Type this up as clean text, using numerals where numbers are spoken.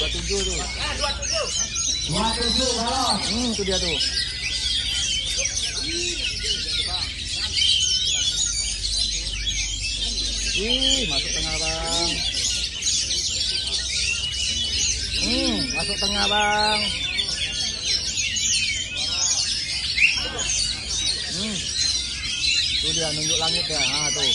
27 tuh. 27 kalau. Itu dia tuh. Masuk tengah bang. Masuk tengah bang. Tuh dia nunjuk langit ya. Nah tuh.